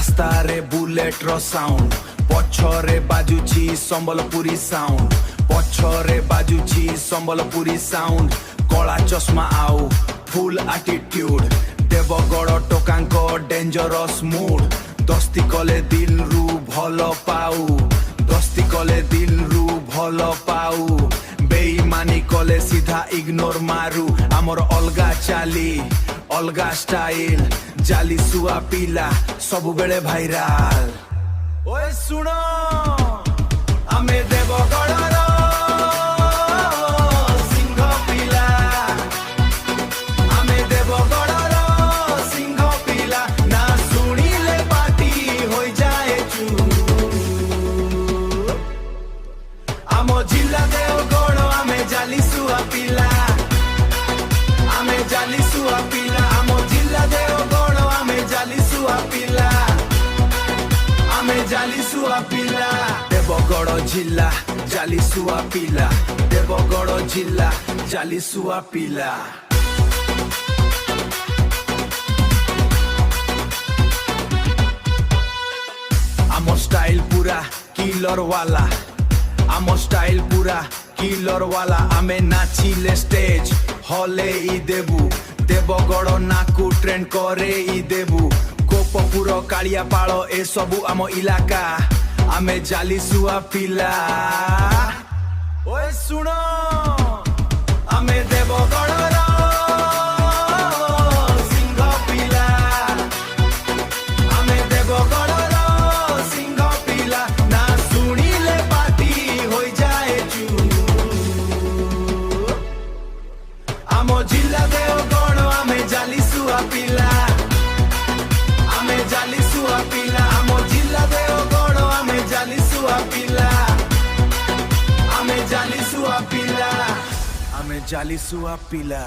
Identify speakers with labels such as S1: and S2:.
S1: ରାସ୍ତାରେ ବୁଲେଟର ସାଉଣ୍ଡ ପଛରେ ବାଜୁଛି ସମ୍ବଲପୁରୀ ସାଉଣ୍ଡ ପଛରେ ବାଜୁଛି ସମ୍ବଲପୁରୀ ସାଉଣ୍ଡ କଳା ଚଷମା ଆଉ ଫୁଲ ଆଟିଟ୍ୟୁଡ ଦେବଗଡ଼ ଟୋକାଙ୍କ ଡେଞ୍ଜରସ୍ ମୁଡ ଦସ୍ତି କଲେ ଦିଲରୁ ଭଲ ପାଉ ଦସ୍ତି କଲେ ଦିଲରୁ ଭଲ ପାଉ ବେଇମାନି କଲେ ସିଧା ଇଗ୍ନୋର ମାରୁ ଆମର ଅଲଗା ଚାଲି ଅଲଗା ଷ୍ଟାଇଲ ଜାଲି ସୁଆ ପିଲା ସବୁବେଳେ ଭାଇରାଲ ଓଏ ଶୁଣ ଆମେ ଦେବଗଡ଼ର ସିଂହ ପିଲା ଆମେ ଦେବଗଡ଼ର ସିଂହ ପିଲା ନା ଶୁଣିଲେ ପାଟି ହୋଇଯାଏ ଚୁପ ଆମ ଜିଲ୍ଲା ଦେବଗଡ଼ ଆମେ ଜାଲି ସୁଆ ପିଲା ଆମେ ଜାଲି ସୁଆ ପିଲା ଆମ ଜିଲ୍ଲା ଦେବଗଡ଼ ଆମେ ଜାଲି ସୁଆ ପିଲା ଆମେ ଜାଲି ସୁଆ ପିଲା ଦେବଗଡ଼ ଜିଲ୍ଲା ଜାଲି ସୁଆ ପିଲା ଦେବଗଡ଼ ଜିଲ୍ଲା ଜାଲି ସୁଆ ପିଲା ଆମ ଷ୍ଟାଇଲ ପୁରା କିଲର ୱାଲା ଆମ ଷ୍ଟାଇଲ ପୁରା କିଲର ୱାଲା ଆମେ ନାଚିଲେ ଷ୍ଟେଜ ହଲେଇ ଦେବୁ ଦେବଗଡ଼ ନାକୁ ଟ୍ରେଣ୍ଡ କରେଇ ଦେବୁ ଗୋପପୁର କାଳିଆପାଳ ଏସବୁ ଆମ ଇଲାକା ଆମେ ଜାଲି ସୁଆ ପିଲା ଓଏ ଶୁଣ ଆମେ ଦେବଗଡ଼ର ସିଂହ ପିଲା ଆମେ ଦେବଗଡ଼ର ସିଂହ ପିଲା ନା ଶୁଣିଲେ ପାଟି ହୋଇଯାଏ ଚୁପ ଆମ ଜିଲ୍ଲା ଦେବଗଡ଼ ଆମେ ଜାଲି ସୁଆ ପିଲା ଆମେ ଜାଲି ସୁଆ ପିଲା ଆମ ଜିଲ୍ଲା ଦେବଗଡ଼ ଆମେ ଜାଲି ସୁଆ ପିଲା ଆମେ ଜାଲି ସୁଆ ପିଲା ଆମେ ଜାଲି ସୁଆ ପିଲା